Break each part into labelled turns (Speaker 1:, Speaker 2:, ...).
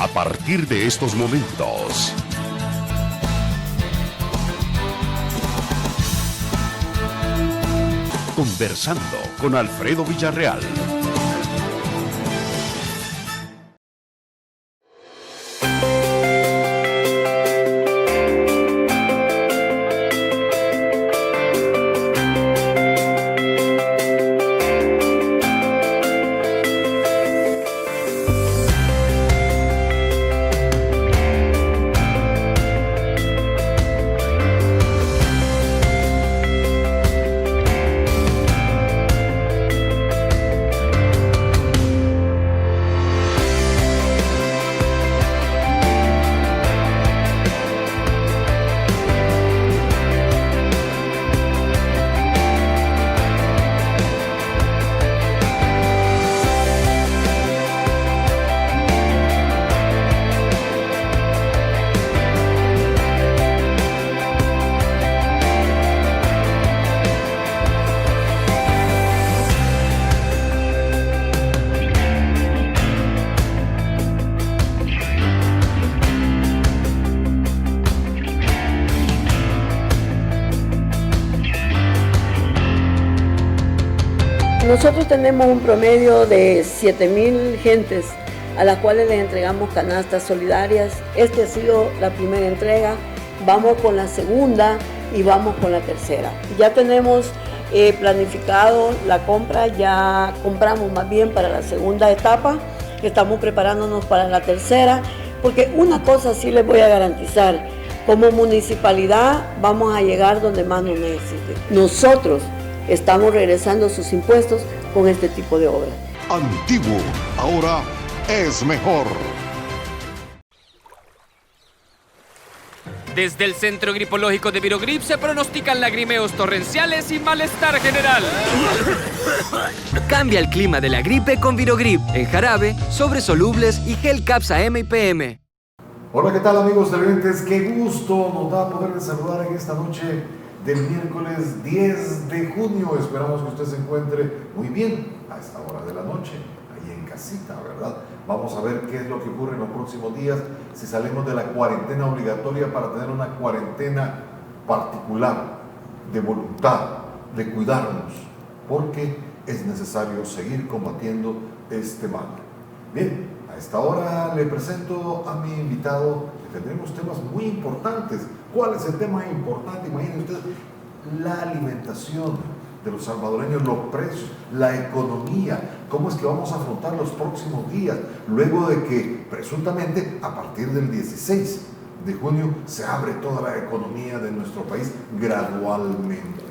Speaker 1: a partir de estos momentos. Conversando con Alfredo Villarreal.
Speaker 2: Nosotros tenemos un promedio de 7,000 gentes a las cuales les entregamos canastas solidarias. Esta ha sido la primera entrega, vamos con la segunda y vamos con la tercera. Ya tenemos planificado la compra, ya compramos más bien para la segunda etapa, estamos preparándonos para la tercera, porque una cosa sí les voy a garantizar, como municipalidad vamos a llegar donde más nos necesiten. Nosotros estamos regresando sus impuestos con este tipo de obras.
Speaker 1: Antiguo, ahora es mejor.
Speaker 3: Desde el Centro Gripoliógico de Virogrip se pronostican lagrimeos torrenciales y malestar general. Cambia el clima de la gripe con Virogrip, en jarabe, sobres solubles y gel Caps AM y PM.
Speaker 4: Hola, ¿qué tal amigos televidentes? Qué gusto nos da poderles saludar en esta noche del miércoles 10 de junio. Esperamos que usted se encuentre muy bien a esta hora de la noche, ahí en casita, ¿verdad? Vamos a ver qué es lo que ocurre en los próximos días, si salimos de la cuarentena obligatoria para tener una cuarentena particular, de voluntad, de cuidarnos, porque es necesario seguir combatiendo este mal. Bien, a esta hora le presento a mi invitado, que tendremos temas muy importantes. ¿Cuál es el tema importante? Imaginen ustedes, la alimentación de los salvadoreños, los precios, la economía, cómo es que vamos a afrontar los próximos días, luego de que presuntamente a partir del 16 de junio se abre toda la economía de nuestro país gradualmente.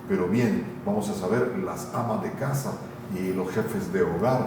Speaker 4: Pero bien, vamos a saber las amas de casa y los jefes de hogar,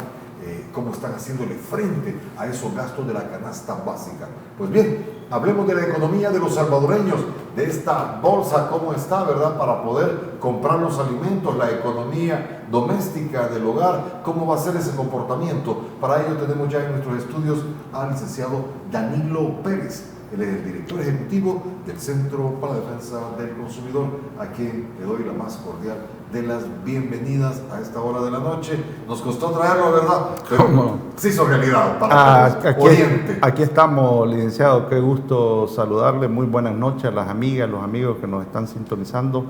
Speaker 4: cómo están haciéndole frente a esos gastos de la canasta básica. Pues bien, hablemos de la economía de los salvadoreños, de esta bolsa, cómo está, ¿verdad?, para poder comprar los alimentos, la economía doméstica del hogar, cómo va a ser ese comportamiento. Para ello tenemos ya en nuestros estudios al licenciado Danilo Pérez. Él es el director ejecutivo del Centro para la Defensa del Consumidor, a quien le doy la más cordial de las bienvenidas a esta hora de la noche. Nos costó traerlo, ¿verdad? Pero se hizo realidad para Oriente.
Speaker 5: Aquí estamos, licenciado. Qué gusto saludarle. Muy buenas noches a las amigas, los amigos que nos están sintonizando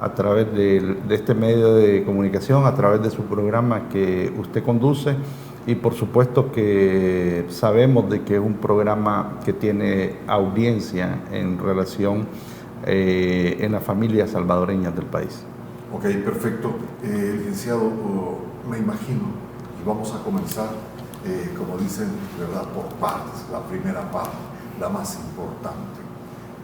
Speaker 5: a través de este medio de comunicación, a través de su programa que usted conduce. Y por supuesto que sabemos de que es un programa que tiene audiencia en relación en las familias salvadoreñas del país.
Speaker 4: Ok, perfecto. Licenciado, me imagino, y vamos a comenzar, como dicen, ¿verdad?, por partes. La primera parte, la más importante,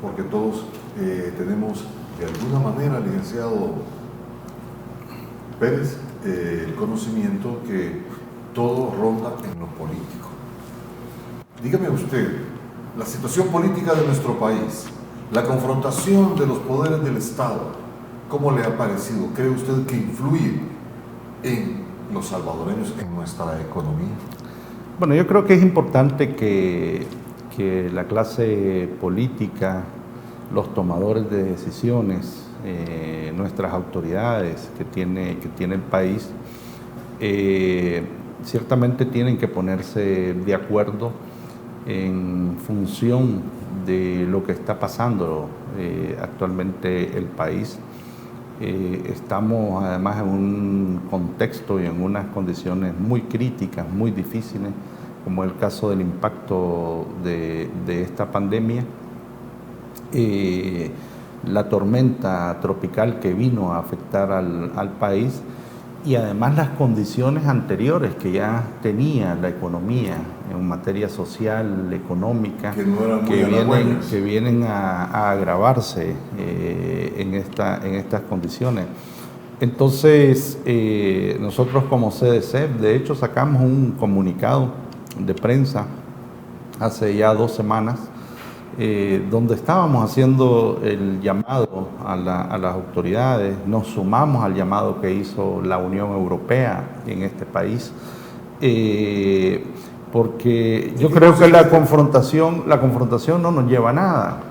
Speaker 4: porque todos tenemos de alguna manera, licenciado Pérez, el conocimiento que todo ronda en lo político. Dígame usted, la situación política de nuestro país, la confrontación de los poderes del Estado, ¿cómo le ha parecido? ¿Cree usted que influye en los salvadoreños, en nuestra economía?
Speaker 5: Bueno, yo creo que es importante que la clase política, los tomadores de decisiones, nuestras autoridades que tiene el país, ciertamente tienen que ponerse de acuerdo en función de lo que está pasando actualmente el país. Estamos además en un contexto y en unas condiciones muy críticas, muy difíciles, como el caso del impacto de esta pandemia. La tormenta tropical que vino a afectar al país y además las condiciones anteriores que ya tenía la economía en materia social, económica, que vienen a agravarse en estas condiciones. Entonces, nosotros como CDC, de hecho, sacamos un comunicado de prensa hace ya 2 semanas, donde estábamos haciendo el llamado a las autoridades, nos sumamos al llamado que hizo la Unión Europea en este país, porque yo creo que la confrontación no nos lleva a nada.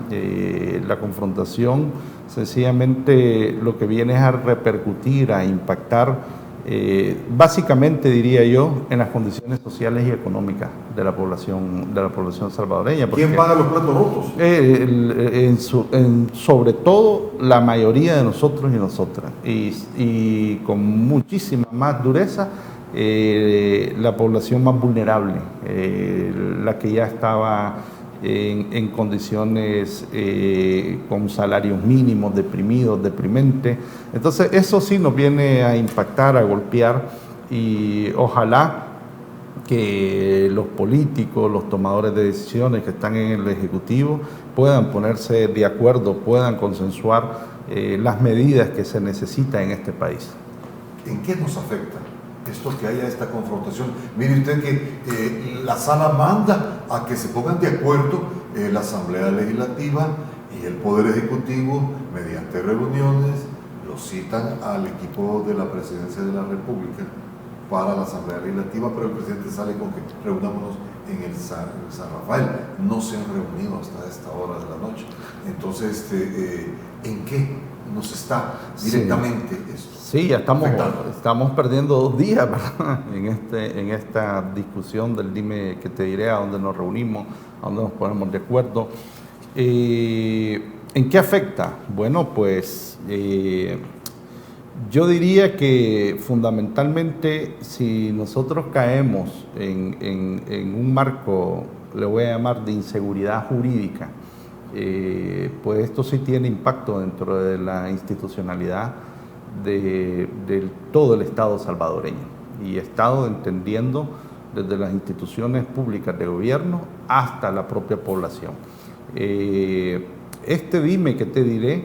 Speaker 5: La confrontación sencillamente lo que viene es a repercutir, a impactar, básicamente diría yo, en las condiciones sociales y económicas de la población salvadoreña.
Speaker 4: ¿Quién paga los platos rotos?
Speaker 5: Sobre todo la mayoría de nosotros y nosotras, y con muchísima más dureza la población más vulnerable, la que ya estaba en condiciones con salarios mínimos, deprimidos, deprimentes. Entonces eso sí nos viene a impactar, a golpear, y ojalá que los políticos, los tomadores de decisiones que están en el Ejecutivo puedan ponerse de acuerdo, puedan consensuar las medidas que se necesitan en este país.
Speaker 4: ¿En qué nos afecta esto que haya esta confrontación? Mire usted que la sala manda a que se pongan de acuerdo la Asamblea Legislativa y el Poder Ejecutivo mediante reuniones, lo citan al equipo de la Presidencia de la República para la Asamblea Legislativa, pero el presidente sale con que reunámonos en el San Rafael. No se han reunido hasta esta hora de la noche. Entonces, ¿en qué nos está directamente eso?
Speaker 5: Sí, ya estamos perdiendo 2 días, ¿verdad? en esta discusión del dime que te diré, a dónde nos reunimos, a dónde nos ponemos de acuerdo. ¿En qué afecta? Bueno, pues yo diría que fundamentalmente si nosotros caemos en un marco, le voy a llamar, de inseguridad jurídica, pues esto sí tiene impacto dentro de la institucionalidad de todo el Estado salvadoreño, y Estado entendiendo desde las instituciones públicas de gobierno hasta la propia población. Este dime que te diré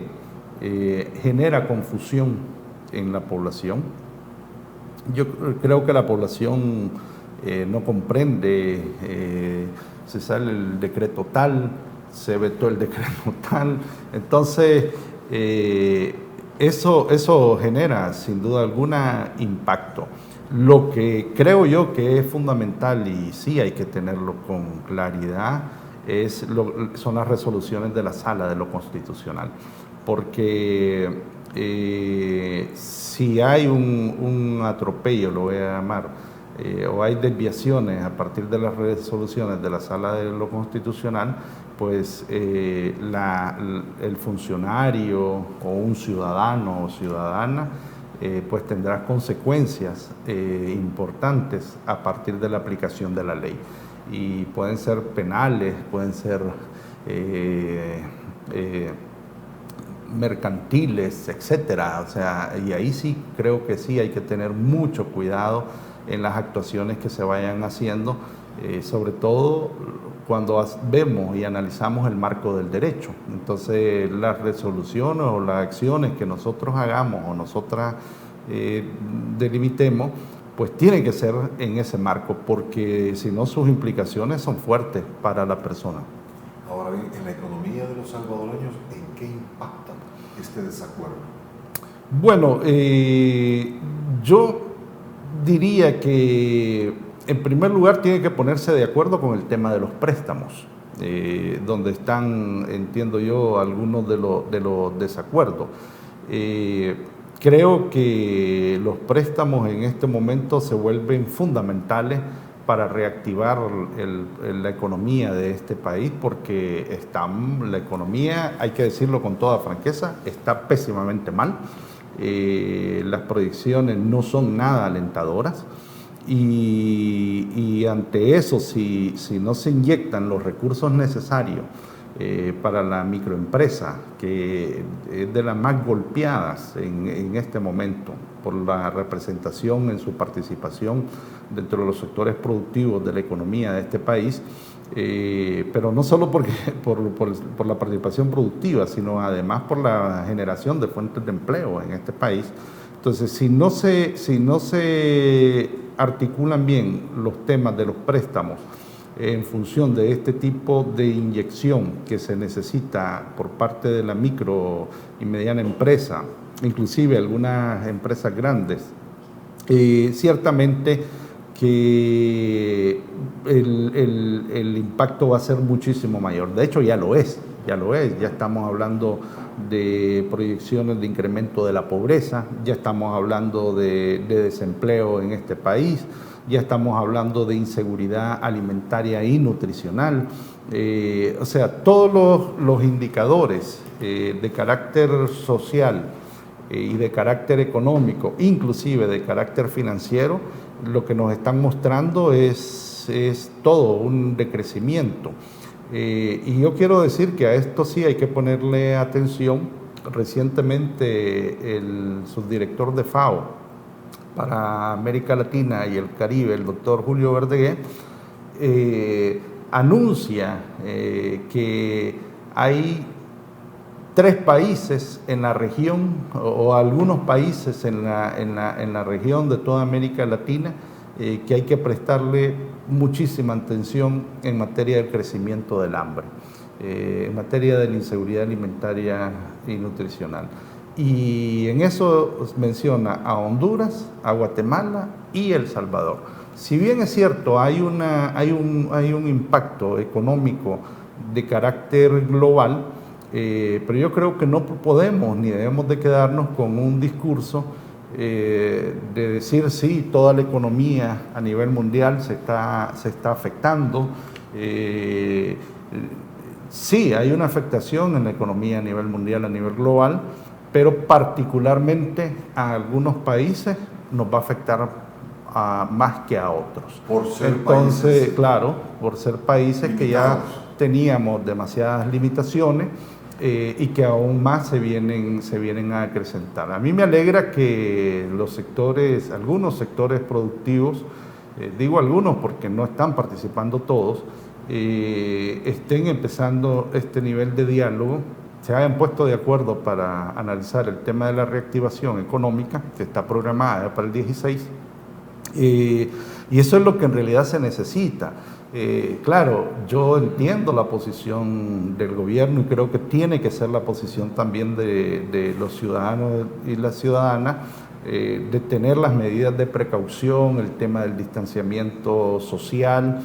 Speaker 5: genera confusión en la población. Yo creo que la población no comprende, se sale el decreto tal, se vetó el decreto tal, entonces eso genera sin duda alguna impacto. Lo que creo yo que es fundamental, y sí hay que tenerlo con claridad, son las resoluciones de la Sala de lo Constitucional, porque si hay un atropello, lo voy a llamar, o hay desviaciones a partir de las resoluciones de la Sala de lo Constitucional, pues el funcionario o un ciudadano o ciudadana pues tendrá consecuencias importantes a partir de la aplicación de la ley, y pueden ser penales, pueden ser mercantiles, etcétera. O sea, y ahí sí creo que sí hay que tener mucho cuidado en las actuaciones que se vayan haciendo, sobre todo cuando vemos y analizamos el marco del derecho. Entonces, las resoluciones o las acciones que nosotros hagamos o nosotras delimitemos, pues tiene que ser en ese marco, porque si no, sus implicaciones son fuertes para la persona.
Speaker 4: Ahora bien, en la economía de los salvadoreños, ¿en qué impacta este desacuerdo?
Speaker 5: Bueno, yo diría que en primer lugar tiene que ponerse de acuerdo con el tema de los préstamos, donde están, entiendo yo, algunos de los desacuerdos. Creo que los préstamos en este momento se vuelven fundamentales para reactivar la economía de este país, porque la economía, hay que decirlo con toda franqueza, está pésimamente mal. Las proyecciones no son nada alentadoras y ante eso, si no se inyectan los recursos necesarios para la microempresa, que es de las más golpeadas en este momento por la representación en su participación dentro de los sectores productivos de la economía de este país, pero no solo por la participación productiva, sino además por la generación de fuentes de empleo en este país. Entonces, si no se articulan bien los temas de los préstamos en función de este tipo de inyección que se necesita por parte de la micro y mediana empresa, inclusive algunas empresas grandes, ciertamente que el impacto va a ser muchísimo mayor. De hecho, ya lo es, ya estamos hablando de proyecciones de incremento de la pobreza, ya estamos hablando de desempleo en este país, ya estamos hablando de inseguridad alimentaria y nutricional. O sea, todos los indicadores de carácter social y de carácter económico, inclusive de carácter financiero, lo que nos están mostrando es todo un decrecimiento. Y yo quiero decir que a esto sí hay que ponerle atención. Recientemente el subdirector de FAO para América Latina y el Caribe, el doctor Julio Verdeguer, anuncia que hay 3 países en la región, o algunos países en la región de toda América Latina, que hay que prestarle muchísima atención en materia del crecimiento del hambre, en materia de la inseguridad alimentaria y nutricional. Y en eso menciona a Honduras, a Guatemala y El Salvador. Si bien es cierto, hay un impacto económico de carácter global, pero yo creo que no podemos ni debemos de quedarnos con un discurso de decir sí, toda la economía a nivel mundial se está afectando. Sí, hay una afectación en la economía a nivel mundial, a nivel global, pero particularmente a algunos países nos va a afectar más que a otros.
Speaker 4: Por ser
Speaker 5: Entonces,
Speaker 4: países,
Speaker 5: claro, por ser países
Speaker 4: limitados,
Speaker 5: que ya teníamos demasiadas limitaciones y que aún más se vienen a acrecentar. A mí me alegra que algunos sectores productivos, digo algunos porque no están participando todos, estén empezando este nivel de diálogo, se hayan puesto de acuerdo para analizar el tema de la reactivación económica que está programada para el 16, y eso es lo que en realidad se necesita. Claro, yo entiendo la posición del gobierno y creo que tiene que ser la posición también de los ciudadanos y las ciudadanas, de tener las medidas de precaución, el tema del distanciamiento social,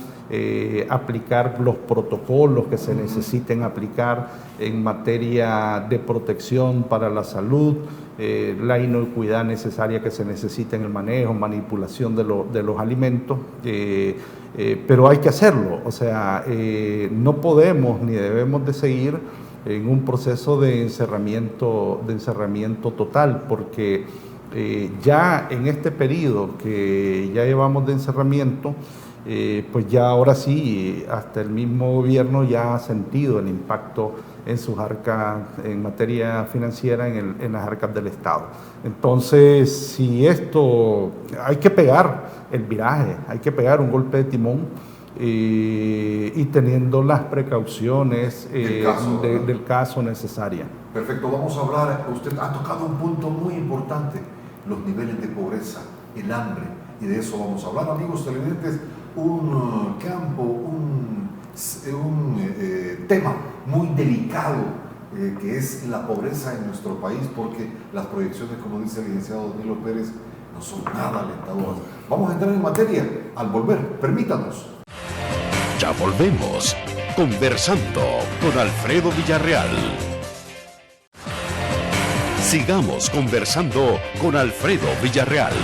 Speaker 5: aplicar los protocolos que se necesiten aplicar en materia de protección para la salud, la inocuidad necesaria que se necesita en el manejo, manipulación de los alimentos, pero hay que hacerlo. O sea, no podemos ni debemos de seguir en un proceso de encerramiento total, porque ya en este periodo que ya llevamos de encerramiento, pues ya ahora sí, hasta el mismo gobierno ya ha sentido el impacto en sus arcas, en materia financiera, en las arcas del Estado. Entonces, si esto, hay que pegar el viraje, hay que pegar un golpe de timón, y teniendo las precauciones del caso necesarias.
Speaker 4: Perfecto, vamos a hablar, usted ha tocado un punto muy importante, los niveles de pobreza, el hambre, y de eso vamos a hablar, amigos televidentes, un campo, un tema muy delicado, que es la pobreza en nuestro país, porque las proyecciones, como dice el licenciado Danilo Pérez, no son nada alentadoras. Vamos a entrar en materia al volver, permítanos.
Speaker 1: Ya volvemos, conversando con Alfredo Villarreal. Sigamos conversando con Alfredo Villarreal.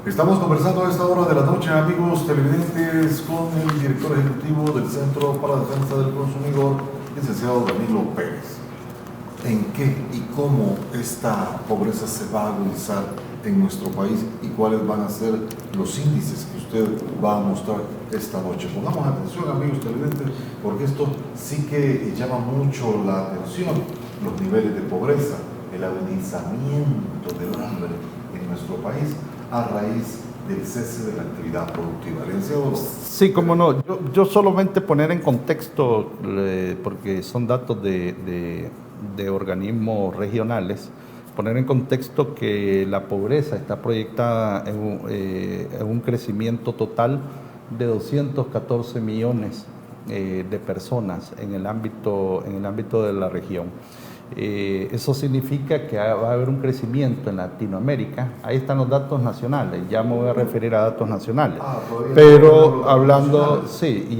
Speaker 4: Estamos conversando a esta hora de la noche, amigos televidentes, con el director ejecutivo del Centro para la Defensa del Consumidor, licenciado Danilo Pérez. ¿En qué y cómo esta pobreza se va a agudizar en nuestro país y cuáles van a ser los índices que usted va a mostrar esta noche? Pongamos atención, amigos televidentes, porque esto sí que llama mucho la atención, los niveles de pobreza, el agudizamiento del hambre en nuestro país a raíz del cese de la actividad productiva. Licenciado.
Speaker 5: Sí, cómo no. Yo solamente poner en contexto, porque son datos de organismos regionales, poner en contexto que la pobreza está proyectada en un crecimiento total de 214 millones de personas en el ámbito de la región. Eso significa que va a haber un crecimiento en Latinoamérica. Ahí están los datos nacionales, ya me voy a referir a datos nacionales. Pero hablando, sí,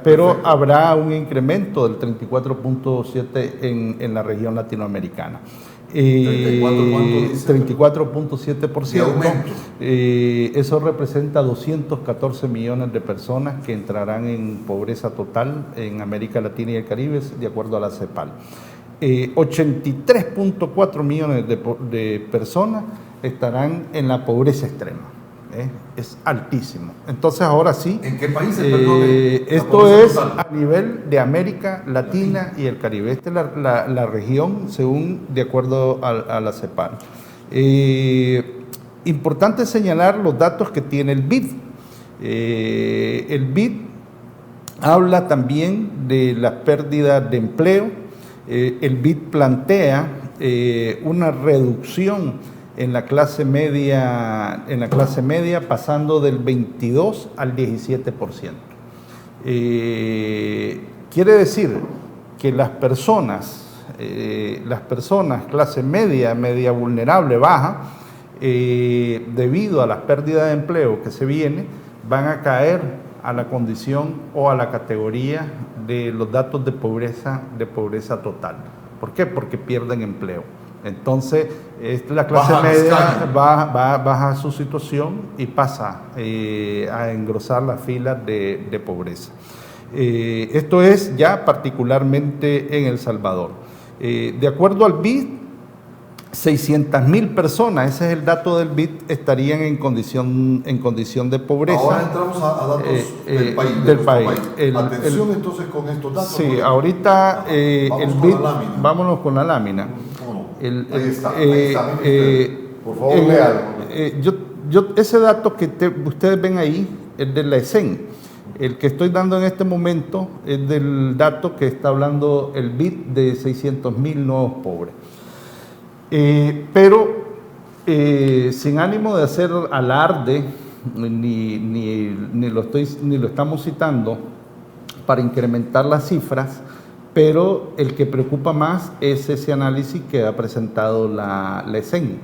Speaker 5: pero habrá un incremento del 34.7 en la región latinoamericana. 34.7%. Eso representa 214 millones de personas que entrarán en pobreza total en América Latina y el Caribe, de acuerdo a la CEPAL. 83.4 millones de personas estarán en la pobreza extrema. Es altísimo. Entonces, ahora sí.
Speaker 4: ¿En qué países?
Speaker 5: Esto es total a nivel de América Latina y el Caribe. Esta es la región de acuerdo a la CEPAL. Importante señalar los datos que tiene el BID. El BID habla también de las pérdidas de empleo. El BID plantea una reducción en la clase media, pasando del 22 al 17%. Quiere decir que las personas clase media vulnerable, baja, debido a las pérdidas de empleo que se viene, van a caer a la condición o a la categoría de los datos de pobreza total. ¿Por qué? Porque pierden empleo. Entonces, la clase media baja su situación y pasa a engrosar las filas de pobreza. Esto es ya particularmente en El Salvador. De acuerdo al BID, 600,000 personas, ese es el dato del BID, estarían en condición de pobreza.
Speaker 4: Ahora entramos a datos del país. Atención entonces con estos datos.
Speaker 5: Sí, ahorita el BID, vámonos con la lámina.
Speaker 4: Ahí está, por favor, léalo.
Speaker 5: Ese dato que ustedes ven ahí es de la ESEN. El que estoy dando en este momento es del dato que está hablando el BID de 600,000 nuevos pobres. Pero sin ánimo de hacer alarde, ni lo estamos citando para incrementar las cifras, pero el que preocupa más es ese análisis que ha presentado la ESEN.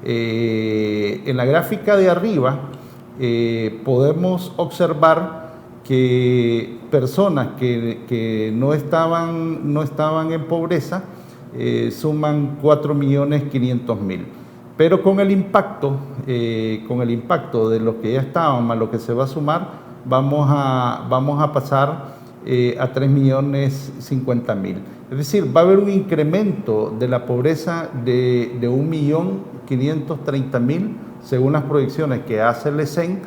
Speaker 5: En la gráfica de arriba podemos observar que personas que no estaban en pobreza suman 4.500.000. Pero con el impacto de los que ya estaban más lo que se va a sumar, vamos a pasar a 3.050.000. Es decir, va a haber un incremento de la pobreza de 1.530.000 según las proyecciones que hace el ESEN.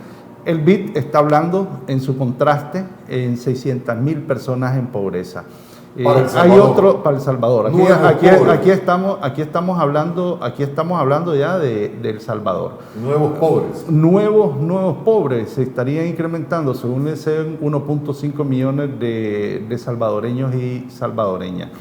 Speaker 5: El BID está hablando en su contraste en 600.000 personas en pobreza. Hay otro para El Salvador. Aquí estamos hablando ya de El Salvador.
Speaker 4: Nuevos pobres.
Speaker 5: Nuevos pobres. Se estarían incrementando, según el CEN, 1.5 millones de salvadoreños y salvadoreñas.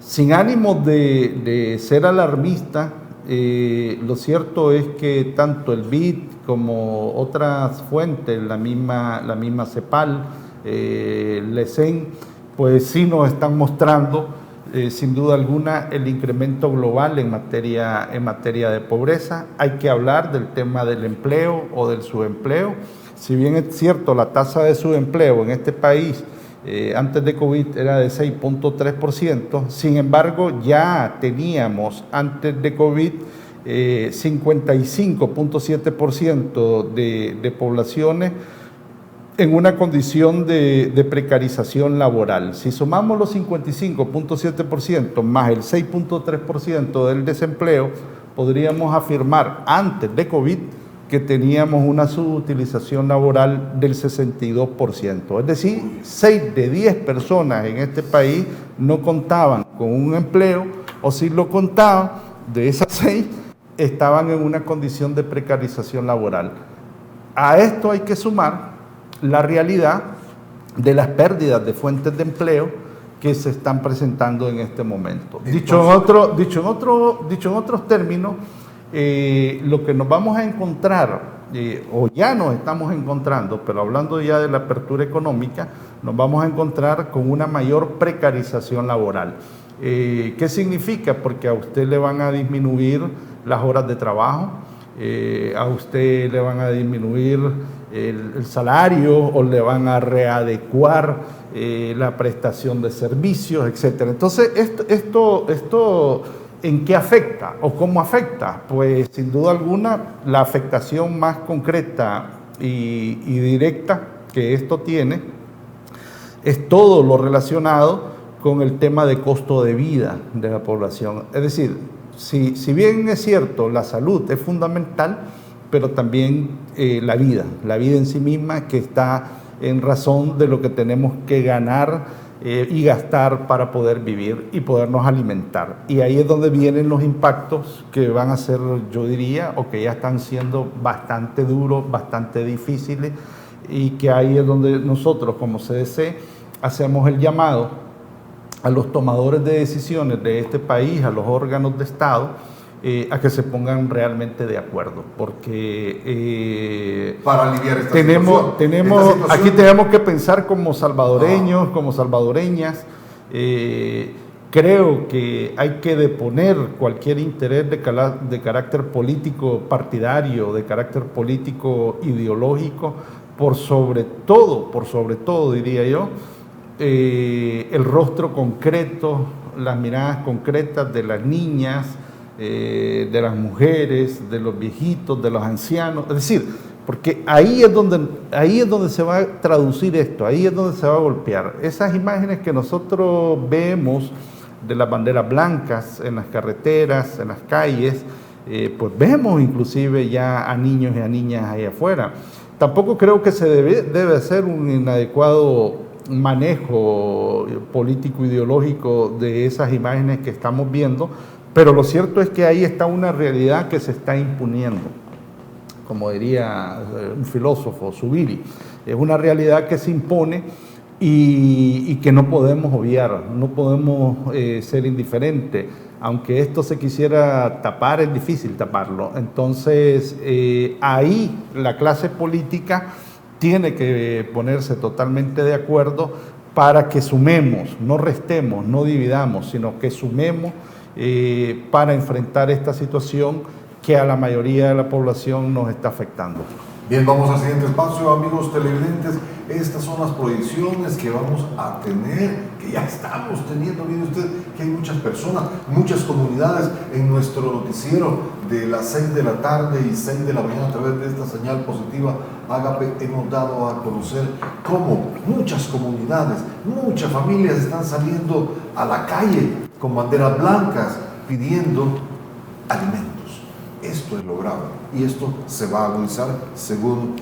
Speaker 5: Sin ánimo de ser alarmista, lo cierto es que tanto el BID como otras fuentes, la misma CEPAL, LECEN, pues sí nos están mostrando sin duda alguna el incremento global en materia de pobreza. Hay que hablar del tema del empleo o del subempleo. Si bien es cierto, la tasa de subempleo en este país antes de COVID era de 6.3%, sin embargo ya teníamos antes de COVID 55.7% de poblaciones en una condición de precarización laboral. Si sumamos los 55.7% más el 6.3% del desempleo, podríamos afirmar antes de COVID que teníamos una subutilización laboral del 62%. Es decir, 6 de 10 personas en este país no contaban con un empleo, o si lo contaban, de esas 6, estaban en una condición de precarización laboral. A esto hay que sumar la realidad de las pérdidas de fuentes de empleo que se están presentando en este momento. Dicho en otros términos, lo que nos vamos a encontrar, o ya nos estamos encontrando, pero hablando ya de la apertura económica, nos vamos a encontrar con una mayor precarización laboral. ¿Qué significa? Porque a usted le van a disminuir las horas de trabajo, a usted le van a disminuir el salario o le van a readecuar la prestación de servicios, etc. Entonces, esto ¿en qué afecta o cómo afecta? Pues sin duda alguna la afectación más concreta y directa que esto tiene es todo lo relacionado con el tema de costo de vida de la población. Es decir, si bien es cierto, la salud es fundamental, pero también la vida en sí misma, que está en razón de lo que tenemos que ganar y gastar para poder vivir y podernos alimentar. Y ahí es donde vienen los impactos que van a ser, yo diría, o que ya están siendo bastante duros, bastante difíciles, y que ahí es donde nosotros como CDC hacemos el llamado a los tomadores de decisiones de este país, a los órganos de Estado, a que se pongan realmente de acuerdo, porque
Speaker 4: para aliviar esta situación.
Speaker 5: Aquí tenemos que pensar como salvadoreños, como salvadoreñas. Creo que hay que deponer cualquier interés de carácter político partidario, de carácter político ideológico, por sobre todo diría yo, el rostro concreto, las miradas concretas de las niñas, de las mujeres, de los viejitos, de los ancianos. Es decir, porque ahí es donde se va a traducir esto, ahí es donde se va a golpear. Esas imágenes que nosotros vemos de las banderas blancas en las carreteras, en las calles, pues vemos inclusive ya a niños y a niñas ahí afuera. Tampoco creo que se debe hacer un inadecuado manejo político ideológico de esas imágenes que estamos viendo, pero lo cierto es que ahí está una realidad que se está imponiendo, como diría un filósofo, Zubiri. Es una realidad que se impone y que no podemos obviar, no podemos ser indiferentes. Aunque esto se quisiera tapar, es difícil taparlo. Entonces, ahí la clase política tiene que ponerse totalmente de acuerdo para que sumemos, no restemos, no dividamos, sino que sumemos para enfrentar esta situación que a la mayoría de la población nos está afectando.
Speaker 4: Bien, vamos al siguiente espacio, amigos televidentes. Estas son las proyecciones que vamos a tener, que ya estamos teniendo. Mire usted que hay muchas personas, muchas comunidades en nuestro noticiero de las 6 de la tarde y 6 de la mañana a través de esta señal positiva Agape. Hemos dado a conocer cómo muchas comunidades, muchas familias están saliendo a la calle con banderas blancas pidiendo alimentos. Esto es lo grave y esto se va a agudizar según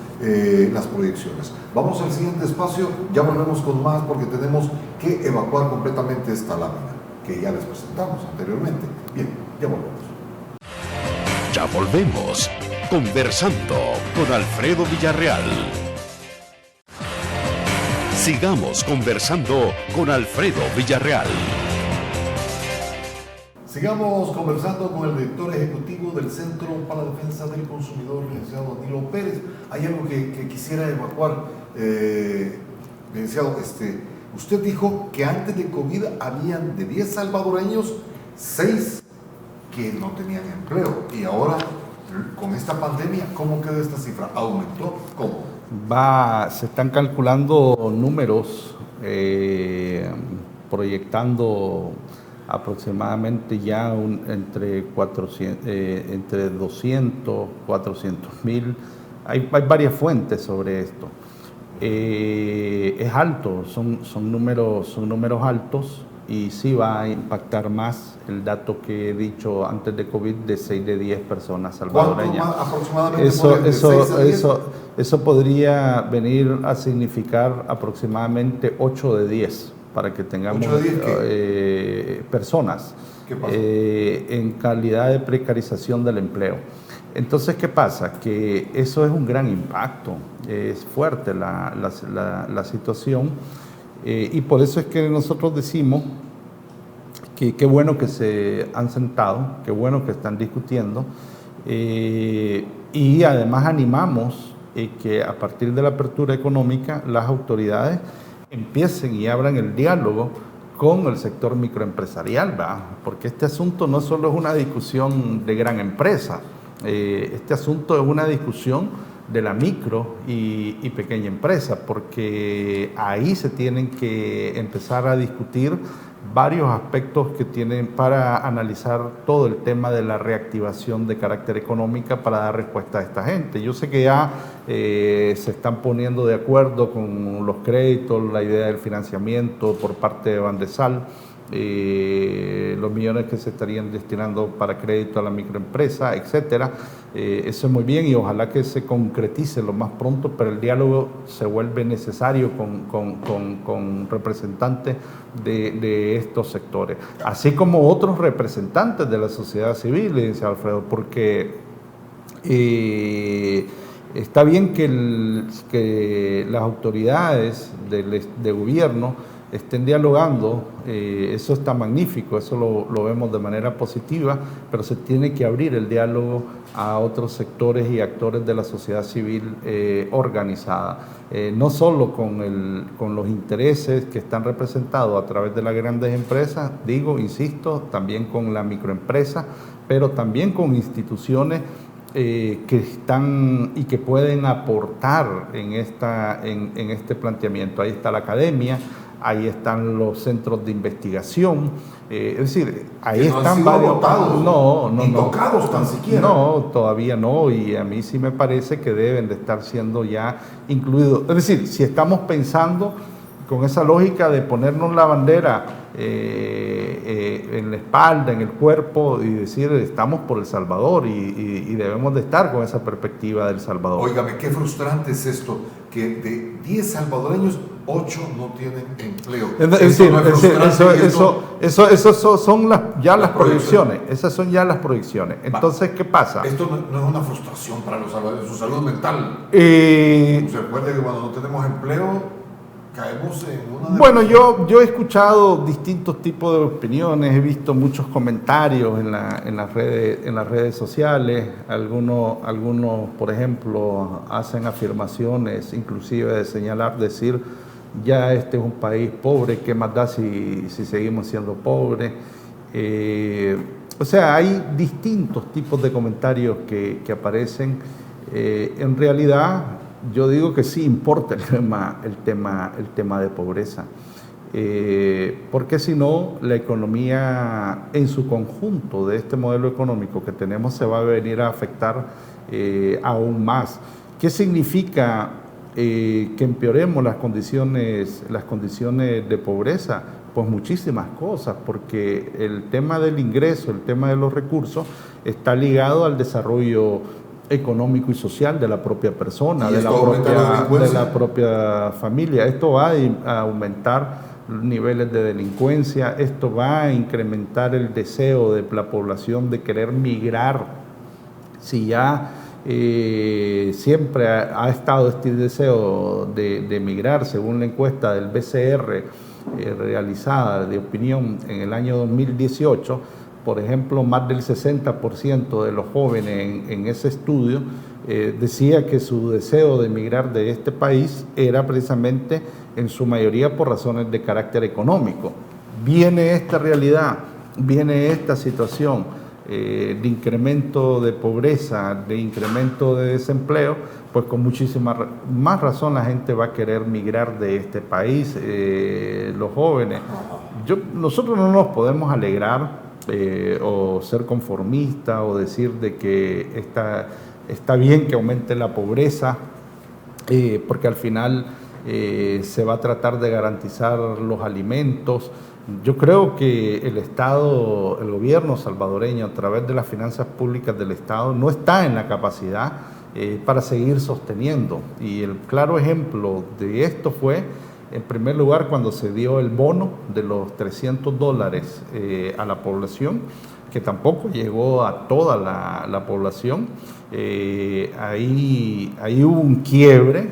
Speaker 4: las proyecciones. Vamos al siguiente espacio, ya volvemos con más porque tenemos que evacuar completamente esta lámina que ya les presentamos anteriormente. Bien, ya volvemos.
Speaker 1: Ya volvemos, conversando con Alfredo Villarreal. Sigamos conversando con Alfredo Villarreal.
Speaker 4: Sigamos conversando con el director ejecutivo del Centro para la Defensa del Consumidor, licenciado Danilo Pérez. Hay algo que quisiera evacuar, licenciado. Usted dijo que antes de COVID habían de 10 salvadoreños, 6 que no tenían empleo. Y ahora, con esta pandemia, ¿cómo quedó esta cifra? ¿Aumentó? ¿Cómo?
Speaker 5: Se están calculando números, proyectando aproximadamente ya entre 200, 400.000. Hay varias fuentes sobre esto. Es alto, son números altos, y sí va a impactar más el dato que he dicho antes de COVID de 6 de 10 personas salvadoreñas.
Speaker 4: ¿Cuánto aproximadamente mueren de 6 a 10?
Speaker 5: Eso podría venir a significar aproximadamente 8 de 10, para que tengamos
Speaker 4: 8 de 10
Speaker 5: personas en calidad de precarización del empleo. Entonces, ¿qué pasa? Que eso es un gran impacto, es fuerte la situación, y por eso es que nosotros decimos que qué bueno que se han sentado, qué bueno que están discutiendo, y además animamos que a partir de la apertura económica las autoridades empiecen y abran el diálogo con el sector microempresarial, ¿verdad? Porque este asunto no solo es una discusión de gran empresa, este asunto es una discusión de la micro y pequeña empresa, porque ahí se tienen que empezar a discutir varios aspectos que tienen para analizar todo el tema de la reactivación de carácter económica para dar respuesta a esta gente. Yo sé que ya se están poniendo de acuerdo con los créditos, la idea del financiamiento por parte de Bandesal, los millones que se estarían destinando para crédito a la microempresa, etcétera. Eso es muy bien y ojalá que se concretice lo más pronto, pero el diálogo se vuelve necesario con representantes de estos sectores, así como otros representantes de la sociedad civil, dice Alfredo, porque está bien que las autoridades de gobierno estén dialogando, eso está magnífico, eso lo vemos de manera positiva, pero se tiene que abrir el diálogo a otros sectores y actores de la sociedad civil organizada, no solo con los intereses que están representados a través de las grandes empresas, insisto, también con la microempresa, pero también con instituciones que están y que pueden aportar en este planteamiento. Ahí está la academia, ahí están los centros de investigación, es decir, ahí están varios.
Speaker 4: Ni tocados tan siquiera.
Speaker 5: No, todavía no, y a mí sí me parece que deben de estar siendo ya incluidos. Es decir, si estamos pensando con esa lógica de ponernos la bandera en la espalda, en el cuerpo, y decir estamos por El Salvador y debemos de estar con esa perspectiva del Salvador.
Speaker 4: Óigame, qué frustrante es esto, que de 10 salvadoreños, 8 no tienen empleo.
Speaker 5: Eso son las proyecciones. Esas son ya las proyecciones. Entonces, ¿qué pasa?
Speaker 4: Esto no es una frustración para los salvadoreños, su salud mental. Se acuerda que cuando no tenemos empleo caemos en una...
Speaker 5: Bueno, yo he escuchado distintos tipos de opiniones, he visto muchos comentarios en las redes sociales, algunos, por ejemplo, hacen afirmaciones, inclusive de decir, ya este es un país pobre, ¿qué más da si seguimos siendo pobres? O sea, hay distintos tipos de comentarios que aparecen. En realidad, yo digo que sí importa el tema de pobreza, porque si no, la economía en su conjunto de este modelo económico que tenemos se va a venir a afectar aún más. ¿Qué significa que empeoremos las condiciones de pobreza? Pues muchísimas cosas, porque el tema del ingreso, el tema de los recursos está ligado al desarrollo económico y social de la propia persona, de la propia familia. Esto va a aumentar niveles de delincuencia, esto va a incrementar el deseo de la población de querer migrar. Si ya siempre ha estado este deseo de migrar, según la encuesta del BCR realizada de opinión en el año 2018, por ejemplo, más del 60% de los jóvenes en ese estudio decía que su deseo de emigrar de este país era precisamente en su mayoría por razones de carácter económico. Viene esta realidad, viene esta situación de incremento de pobreza, de incremento de desempleo, pues con muchísima más razón la gente va a querer migrar de este país, los jóvenes. Nosotros no nos podemos alegrar o ser conformistas o decir de que está bien que aumente la pobreza, porque al final se va a tratar de garantizar los alimentos. Yo creo que el Estado, el gobierno salvadoreño, a través de las finanzas públicas del Estado, no está en la capacidad para seguir sosteniendo. Y el claro ejemplo de esto fue, en primer lugar, cuando se dio el bono de los $300 a la población, que tampoco llegó a toda la población. Ahí hubo un quiebre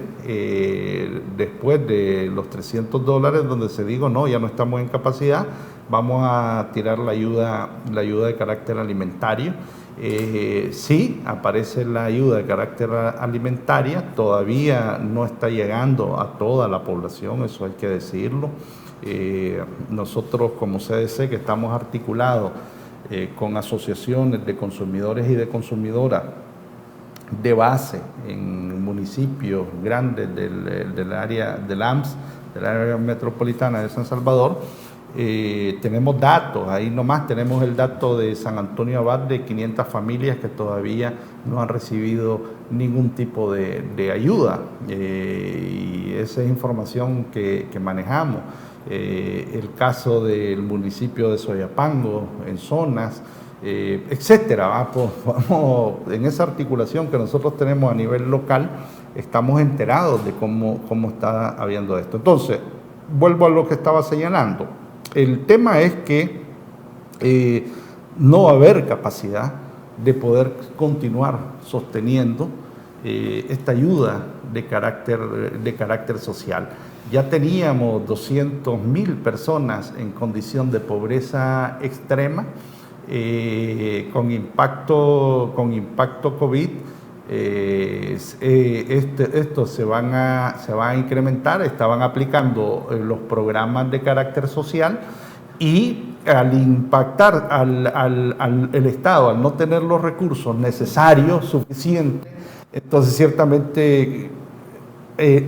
Speaker 5: después de los $300, donde se dijo, no, ya no estamos en capacidad, vamos a tirar la ayuda de carácter alimentario. Sí, aparece la ayuda de carácter alimentaria, todavía no está llegando a toda la población, eso hay que decirlo. Nosotros como CDC, que estamos articulados con asociaciones de consumidores y de consumidoras de base en municipios grandes del área del AMS, del área metropolitana de San Salvador, tenemos datos, ahí nomás tenemos el dato de San Antonio Abad de 500 familias que todavía no han recibido ningún tipo de ayuda, y esa es información que manejamos. El caso del municipio de Soyapango, en Zonas, etcétera. Vamos, en esa articulación que nosotros tenemos a nivel local, estamos enterados de cómo está habiendo esto. Entonces, vuelvo a lo que estaba señalando. El tema es que no va a haber capacidad de poder continuar sosteniendo esta ayuda de carácter social. Ya teníamos 200,000 personas en condición de pobreza extrema, con impacto COVID. Esto se van a incrementar. Estaban aplicando los programas de carácter social, y al impactar el Estado, al no tener los recursos necesarios, suficientes, entonces ciertamente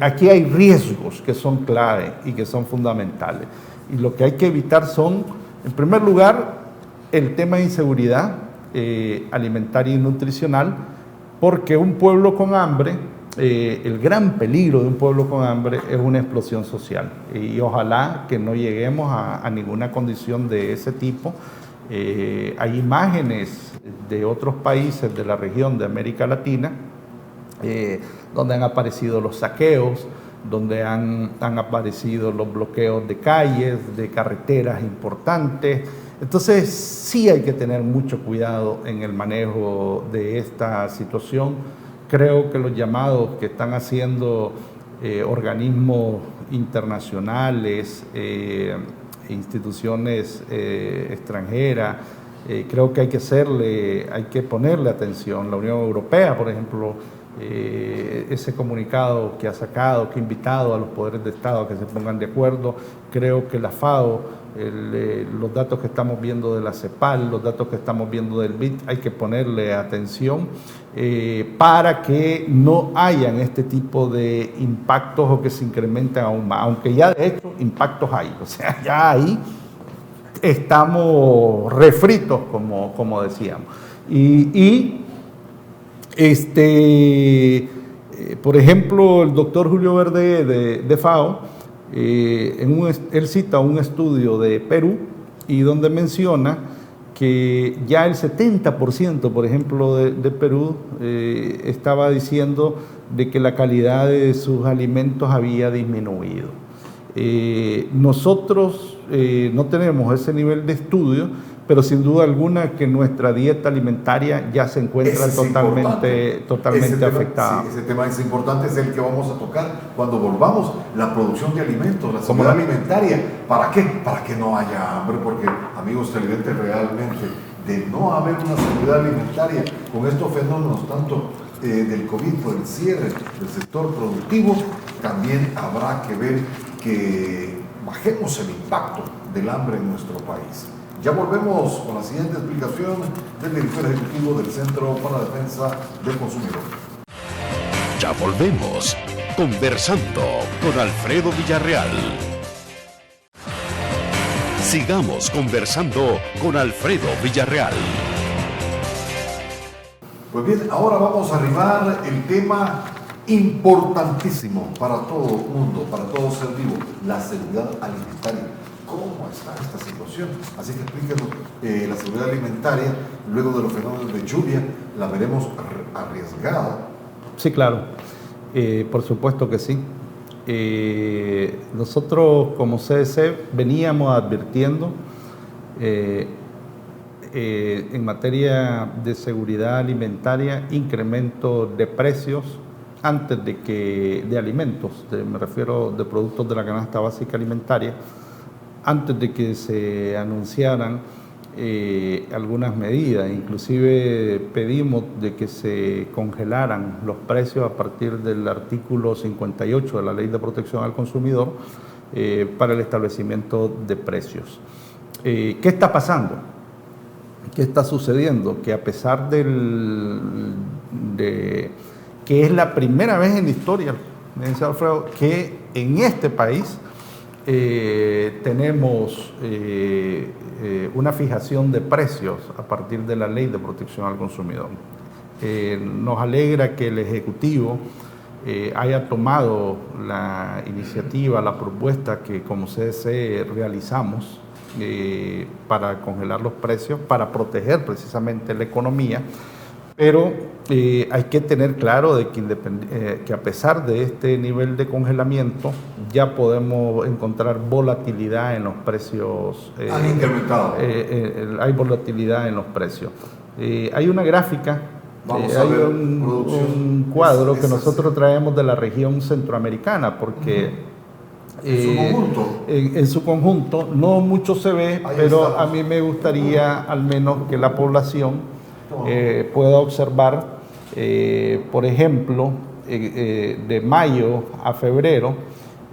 Speaker 5: aquí hay riesgos que son clave y que son fundamentales. Y lo que hay que evitar son, en primer lugar, el tema de inseguridad alimentaria y nutricional, porque un pueblo con hambre, el gran peligro de un pueblo con hambre es una explosión social. Y ojalá que no lleguemos a ninguna condición de ese tipo. Hay imágenes de otros países de la región de América Latina, donde han aparecido los saqueos, donde han aparecido los bloqueos de calles, de carreteras importantes. Entonces sí hay que tener mucho cuidado en el manejo de esta situación. Creo que los llamados que están haciendo organismos internacionales, instituciones extranjeras, creo que hay que ponerle atención. La Unión Europea, por ejemplo, ese comunicado que ha sacado, que ha invitado a los poderes de Estado a que se pongan de acuerdo. Creo que la FAO, los datos que estamos viendo de la CEPAL, los datos que estamos viendo del BID, hay que ponerle atención para que no hayan este tipo de impactos o que se incrementen aún más, aunque ya de hecho impactos hay, o sea, ya ahí estamos refritos, como decíamos. Por ejemplo, el doctor Julio Verde de FAO, él cita un estudio de Perú, y donde menciona que ya el 70%, por ejemplo, de Perú estaba diciendo de que la calidad de sus alimentos había disminuido. Nosotros no tenemos ese nivel de estudio, pero sin duda alguna que nuestra dieta alimentaria ya se encuentra totalmente afectada.
Speaker 4: Sí, ese tema es importante, es el que vamos a tocar cuando volvamos. La producción de alimentos, la seguridad alimentaria. ¿Para qué? Para que no haya hambre, porque, amigos televidentes, realmente de no haber una seguridad alimentaria con estos fenómenos, tanto del COVID por el cierre del sector productivo, también habrá que ver que bajemos el impacto del hambre en nuestro país. Ya volvemos con la siguiente explicación del director ejecutivo del Centro para la Defensa del Consumidor.
Speaker 1: Ya volvemos, conversando con Alfredo Villarreal. Sigamos conversando con Alfredo Villarreal.
Speaker 4: Pues bien, ahora vamos a arribar el tema importantísimo para todo mundo, para todo ser vivo, la seguridad alimentaria. ¿Cómo está esta situación? Así que explíquenos la seguridad alimentaria, luego de los fenómenos de lluvia, ¿la veremos arriesgada?
Speaker 5: Sí, claro, por supuesto que sí. Nosotros como CDC veníamos advirtiendo en materia de seguridad alimentaria incremento de precios antes de alimentos, me refiero de productos de la canasta básica alimentaria, antes de que se anunciaran algunas medidas. Inclusive pedimos de que se congelaran los precios a partir del artículo 58 de la Ley de Protección al Consumidor para el establecimiento de precios. ¿Qué está pasando? ¿Qué está sucediendo? Que a pesar de que es la primera vez en la historia, me dice Alfredo, que en este país tenemos una fijación de precios a partir de la Ley de Protección al Consumidor. Nos alegra que el Ejecutivo haya tomado la iniciativa, la propuesta que como CDC realizamos para congelar los precios, para proteger precisamente la economía, pero hay que tener claro de que a pesar de este nivel de congelamiento ya podemos encontrar volatilidad en los precios.
Speaker 4: Han incrementado.
Speaker 5: Hay volatilidad en los precios. Hay una gráfica, hay un cuadro que nosotros traemos de la región centroamericana, porque en su conjunto no mucho se ve, pero a mí me gustaría al menos que la población pueda observar, por ejemplo, de mayo a febrero,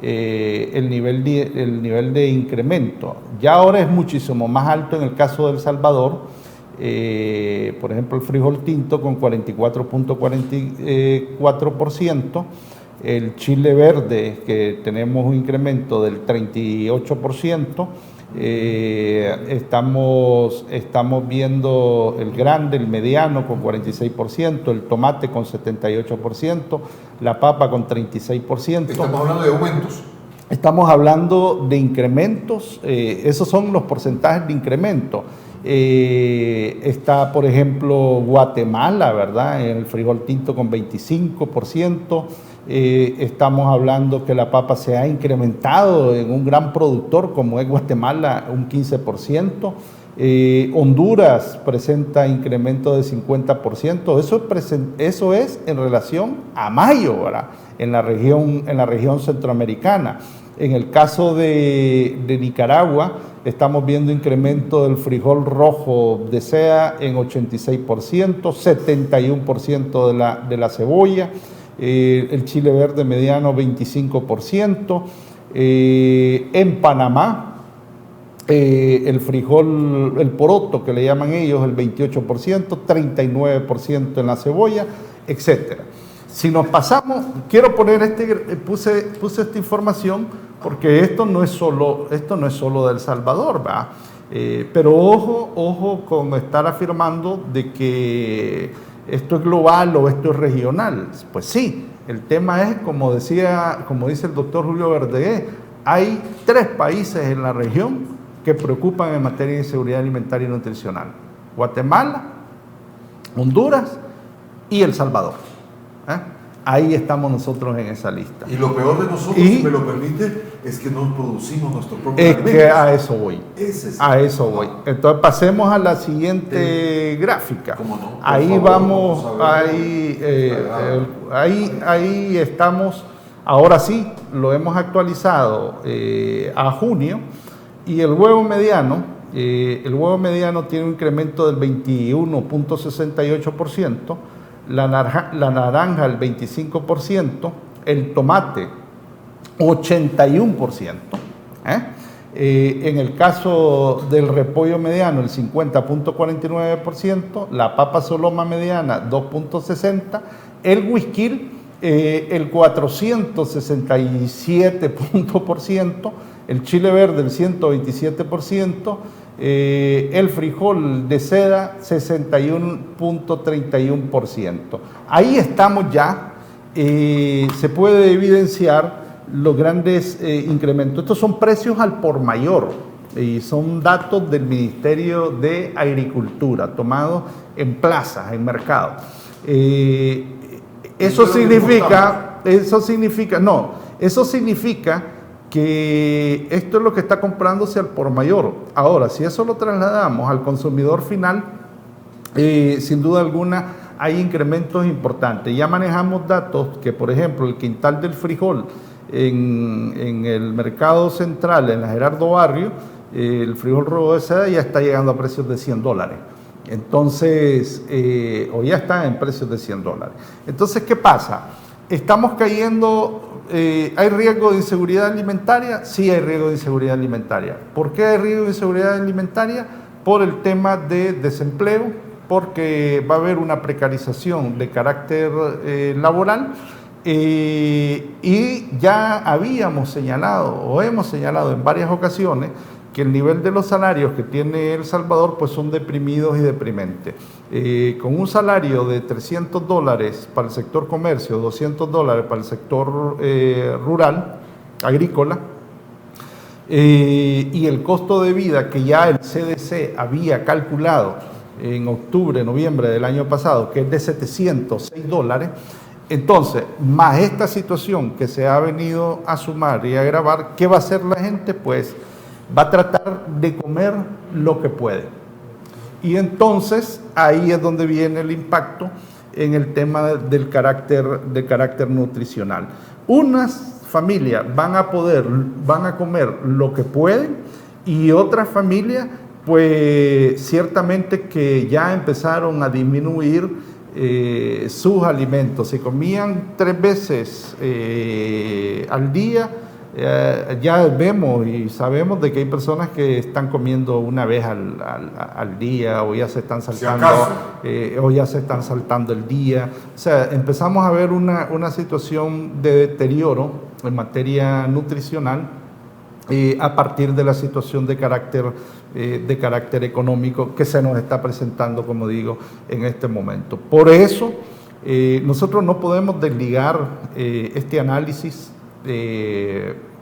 Speaker 5: el nivel de incremento. Ya ahora es muchísimo más alto en el caso de El Salvador. Por ejemplo, el frijol tinto con 44.44%, el chile verde, que tenemos un incremento del 38%, estamos viendo el grande, el mediano con 46%, el tomate con 78%, la papa con 36%.
Speaker 4: Estamos hablando de aumentos.
Speaker 5: Estamos hablando de incrementos, esos son los porcentajes de incremento. Está, por ejemplo, Guatemala, ¿verdad? En el frijol tinto con 25%. Estamos hablando que la papa se ha incrementado en un gran productor como es Guatemala, un 15%. Honduras presenta incremento de 50%. Eso es en relación a mayo, ¿verdad? En la región centroamericana. En el caso de Nicaragua, estamos viendo incremento del frijol rojo de SEA en 86%, 71% de la cebolla, el chile verde mediano 25%. En Panamá, el frijol, el poroto que le llaman ellos, el 28%, 39% en la cebolla, etcétera. Si nos pasamos, quiero poner puse esta información porque esto no es solo de El Salvador, ¿verdad? Pero ojo con estar afirmando de que esto es global o esto es regional. Pues sí, el tema es, como dice el doctor Julio Verdegué, hay 3 países en la región que preocupan en materia de seguridad alimentaria y nutricional: Guatemala, Honduras y El Salvador. Ahí estamos nosotros en esa lista.
Speaker 4: Y lo peor de nosotros, si me lo permite, es que no producimos nuestro propio alimento.
Speaker 5: Es que a eso voy. A eso voy. Entonces pasemos a la siguiente gráfica. ¿Cómo no? Ahí vamos, ahí estamos. Ahora sí, lo hemos actualizado a junio, y el huevo mediano tiene un incremento del 21.68%. La naranja el 25%, el tomate 81%. En el caso del repollo mediano el 50.49%, la papa soloma mediana 2.60%, el whisky el 467%, el chile verde el 127%, el frijol de seda 61.31%. Ahí estamos ya, se puede evidenciar los grandes incrementos. Estos son precios al por mayor y son datos del Ministerio de Agricultura tomados en plazas, en mercados. Eso significa que esto es lo que está comprándose al por mayor. Ahora, si eso lo trasladamos al consumidor final, sin duda alguna hay incrementos importantes. Ya manejamos datos que, por ejemplo, el quintal del frijol en el mercado central, en la Gerardo Barrio, el frijol rojo de seda ya está llegando a precios de $100. Entonces, o ya está en precios de $100. Entonces, ¿qué pasa? Estamos cayendo. ¿Hay riesgo de inseguridad alimentaria? Sí hay riesgo de inseguridad alimentaria. ¿Por qué hay riesgo de inseguridad alimentaria? Por el tema de desempleo, porque va a haber una precarización de carácter laboral, y ya habíamos señalado o hemos señalado en varias ocasiones que el nivel de los salarios que tiene El Salvador pues son deprimidos y deprimentes. Con un salario de $300 para el sector comercio, $200 para el sector rural, agrícola, y el costo de vida que ya el CDC había calculado en octubre, noviembre del año pasado, que es de $706, entonces, más esta situación que se ha venido a sumar y a agravar, ¿qué va a hacer la gente? Pues va a tratar de comer lo que puede. Y entonces ahí es donde viene el impacto en el tema del carácter nutricional. Unas familias van a comer lo que pueden, y otras familias pues ciertamente que ya empezaron a disminuir sus alimentos. Si comían 3 veces al día, ya vemos y sabemos de que hay personas que están comiendo una vez al día, o ya se están saltando el día. O sea, empezamos a ver una situación de deterioro en materia nutricional a partir de la situación de carácter económico que se nos está presentando, como digo, en este momento. Por eso nosotros no podemos desligar este análisis,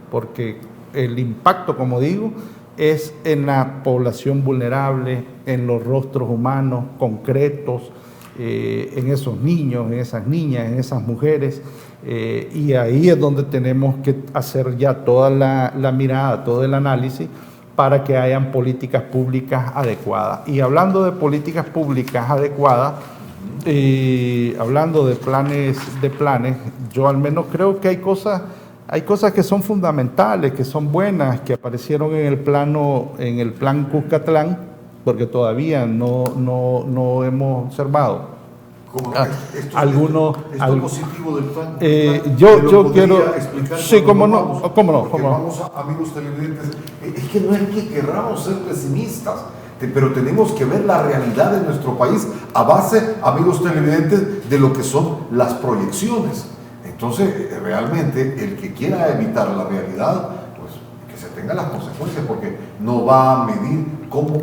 Speaker 5: porque el impacto, como digo, es en la población vulnerable, en los rostros humanos concretos, en esos niños, en esas niñas, en esas mujeres, y ahí es donde tenemos que hacer ya toda la mirada, todo el análisis, para que hayan políticas públicas adecuadas. Y hablando de políticas públicas adecuadas, hablando de planes, yo al menos creo que hay cosas que son fundamentales, que son buenas, que aparecieron en el plan Cuscatlán, porque todavía no hemos observado algunos.
Speaker 4: Esto positivo del plan.
Speaker 5: Yo quiero. Sí, cómo no.
Speaker 4: Vamos a, amigos televidentes, es que no es que queramos ser pesimistas, pero tenemos que ver la realidad de nuestro país a base, amigos televidentes, de lo que son las proyecciones. Entonces, realmente, el que quiera evitar la realidad, pues que se tenga las consecuencias, porque no va a medir cómo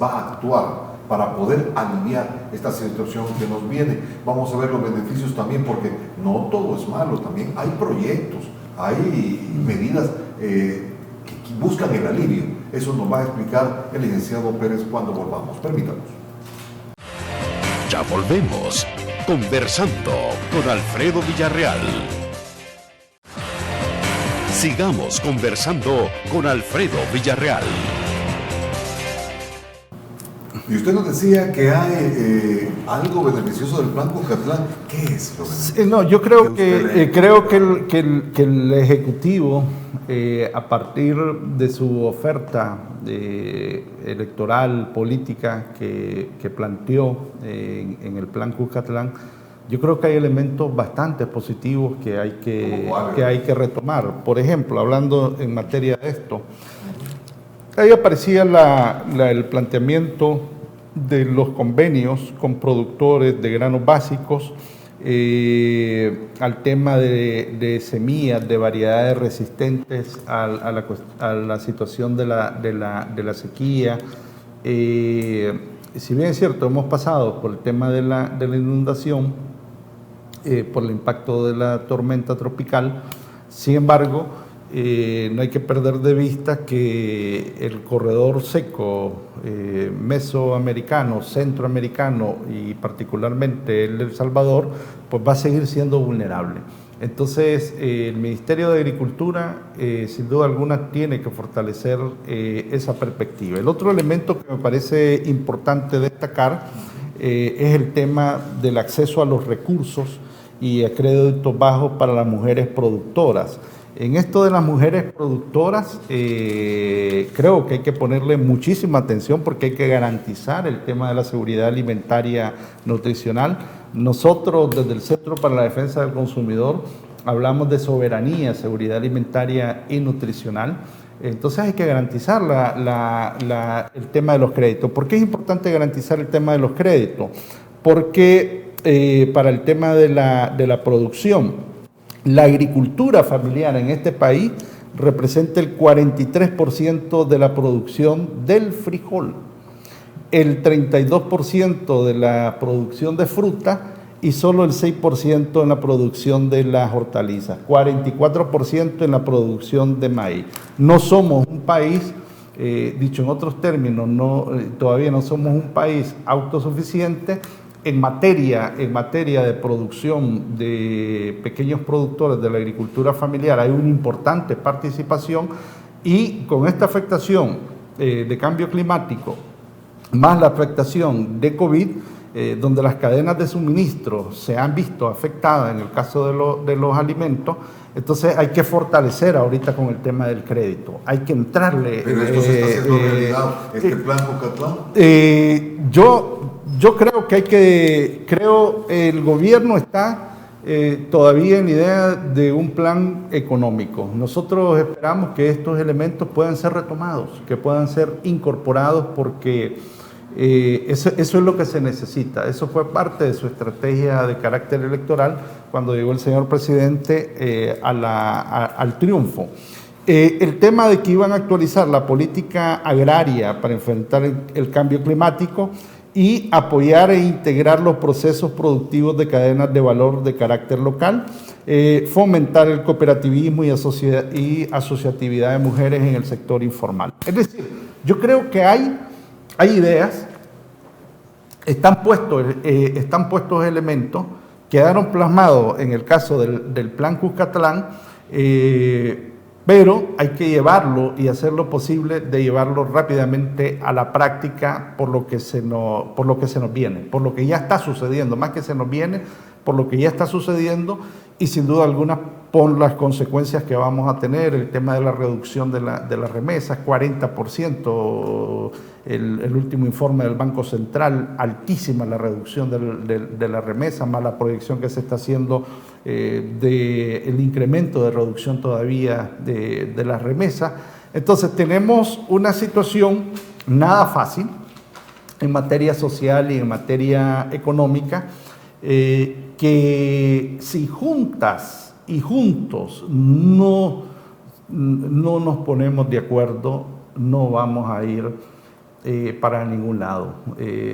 Speaker 4: va a actuar para poder aliviar esta situación que nos viene. Vamos a ver los beneficios también, porque no todo es malo, también hay proyectos, hay medidas que buscan el alivio. Eso nos va a explicar el licenciado Pérez cuando volvamos. Permítanos.
Speaker 1: Ya volvemos, conversando con Alfredo Villarreal. Sigamos conversando con Alfredo Villarreal.
Speaker 4: Y usted nos decía que hay algo beneficioso del plan Cuscatlán. ¿Qué es lo beneficioso?
Speaker 5: No, yo creo que el Ejecutivo, a partir de su oferta electoral, política que planteó en el plan Cuscatlán, yo creo que hay elementos bastante positivos que hay que retomar. Por ejemplo, hablando en materia de esto, ahí aparecía el planteamiento de los convenios con productores de granos básicos, al tema de semillas, de variedades resistentes a la situación de la sequía. Si bien es cierto, hemos pasado por el tema de la inundación, por el impacto de la tormenta tropical, sin embargo, no hay que perder de vista que el corredor seco mesoamericano, centroamericano y particularmente el de El Salvador, pues va a seguir siendo vulnerable. Entonces, el Ministerio de Agricultura, sin duda alguna, tiene que fortalecer esa perspectiva. El otro elemento que me parece importante destacar es el tema del acceso a los recursos y a créditos bajos para las mujeres productoras. En esto de las mujeres productoras, creo que hay que ponerle muchísima atención porque hay que garantizar el tema de la seguridad alimentaria nutricional. Nosotros, desde el Centro para la Defensa del Consumidor, hablamos de soberanía, seguridad alimentaria y nutricional. Entonces hay que garantizar el tema de los créditos. ¿Por qué es importante garantizar el tema de los créditos? Porque para el tema de la producción, la agricultura familiar en este país representa el 43% de la producción del frijol, el 32% de la producción de fruta y solo el 6% en la producción de las hortalizas, 44% en la producción de maíz. No somos un país, dicho en otros términos, todavía no somos un país autosuficiente en materia de producción de pequeños productores de la agricultura familiar. Hay una importante participación y con esta afectación de cambio climático, más la afectación de COVID, donde las cadenas de suministro se han visto afectadas en el caso de los alimentos, entonces hay que fortalecer ahorita con el tema del crédito. Hay que entrarle.
Speaker 4: Pero esto se está haciendo realidad, este plan Cucatlán.
Speaker 5: Yo creo que el gobierno está todavía en la idea de un plan económico. Nosotros esperamos que estos elementos puedan ser retomados, que puedan ser incorporados porque eso es lo que se necesita. Eso fue parte de su estrategia de carácter electoral cuando llegó el señor presidente al triunfo. El tema de que iban a actualizar la política agraria para enfrentar el cambio climático y apoyar e integrar los procesos productivos de cadenas de valor de carácter local, fomentar el cooperativismo y asociatividad de mujeres en el sector informal. Es decir, yo creo que hay ideas, están puestos elementos, quedaron plasmados en el caso del plan Cuscatlán, pero hay que llevarlo y hacer lo posible de llevarlo rápidamente a la práctica por lo que se nos viene, por lo que ya está sucediendo, más que se nos viene, por lo que ya está sucediendo y sin duda alguna por las consecuencias que vamos a tener, el tema de la reducción de las remesas, 40%, el último informe del Banco Central, altísima la reducción de la remesa, más la proyección que se está haciendo del incremento de reducción todavía de las remesas. Entonces tenemos una situación nada fácil en materia social y en materia económica, que si juntas y juntos no nos ponemos de acuerdo, no vamos a ir para ningún lado.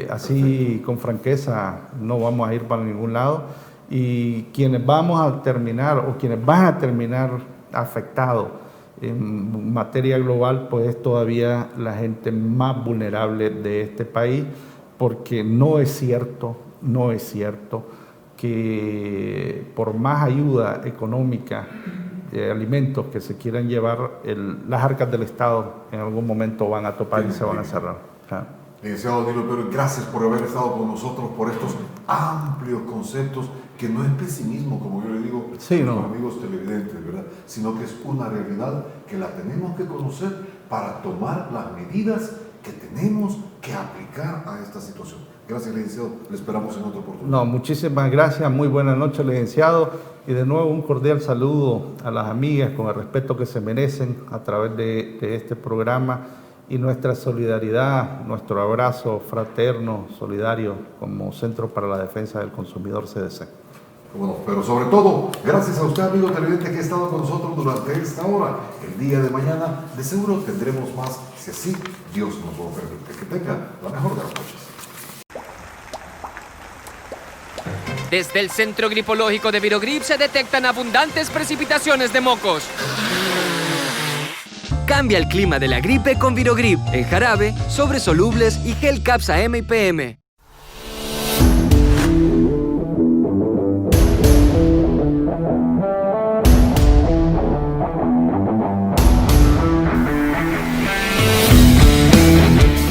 Speaker 5: Así con franqueza no vamos a ir para ningún lado y quienes vamos a terminar o quienes van a terminar afectados en materia global pues es todavía la gente más vulnerable de este país, porque no es cierto que por más ayuda económica de alimentos que se quieran llevar, las arcas del Estado en algún momento van a topar y se van a cerrar.
Speaker 4: Licenciado Danilo Pérez, gracias por haber estado con nosotros, por estos amplios conceptos, que no es pesimismo, como yo le digo a los amigos televidentes, ¿verdad? Sino que es una realidad que la tenemos que conocer para tomar las medidas que tenemos que aplicar a esta situación. Gracias, licenciado. Le esperamos en otra oportunidad.
Speaker 5: No, muchísimas gracias. Muy buenas noches, licenciado. Y de nuevo un cordial saludo a las amigas con el respeto que se merecen a través de este programa y nuestra solidaridad, nuestro abrazo fraterno, solidario como Centro para la Defensa del Consumidor CDC.
Speaker 4: Bueno, pero sobre todo, gracias a usted, amigo televidente, que ha estado con nosotros durante esta hora. El día de mañana, de seguro tendremos más, si así Dios nos lo permite. Que tenga la mejor de las noches.
Speaker 6: Desde el Centro Gripológico de Virogrip se detectan abundantes precipitaciones de mocos.
Speaker 3: Cambia el clima de la gripe con Virogrip en jarabe, sobres solubles y gel Capsa M y PM.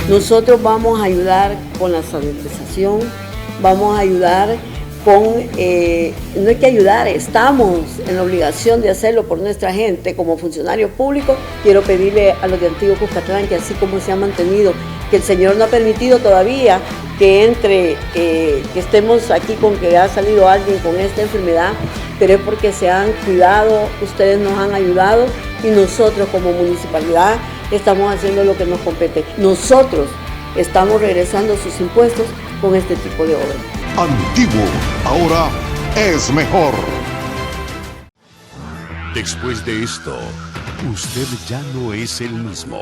Speaker 2: Nosotros vamos a ayudar con la sanitización, vamos a ayudar con, no hay que ayudar, estamos en la obligación de hacerlo por nuestra gente. Como funcionario público, quiero pedirle a los de Antiguo Cuscatlán que así como se ha mantenido, que el Señor no ha permitido todavía que que estemos aquí con que ha salido alguien con esta enfermedad, pero es porque se han cuidado, ustedes nos han ayudado y nosotros como municipalidad estamos haciendo lo que nos compete. Nosotros estamos regresando sus impuestos con este tipo de obras.
Speaker 7: Antiguo, ahora es mejor.
Speaker 1: Después de esto, usted ya no es el mismo.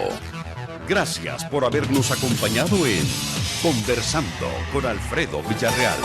Speaker 1: Gracias por habernos acompañado en Conversando con Alfredo Villarreal.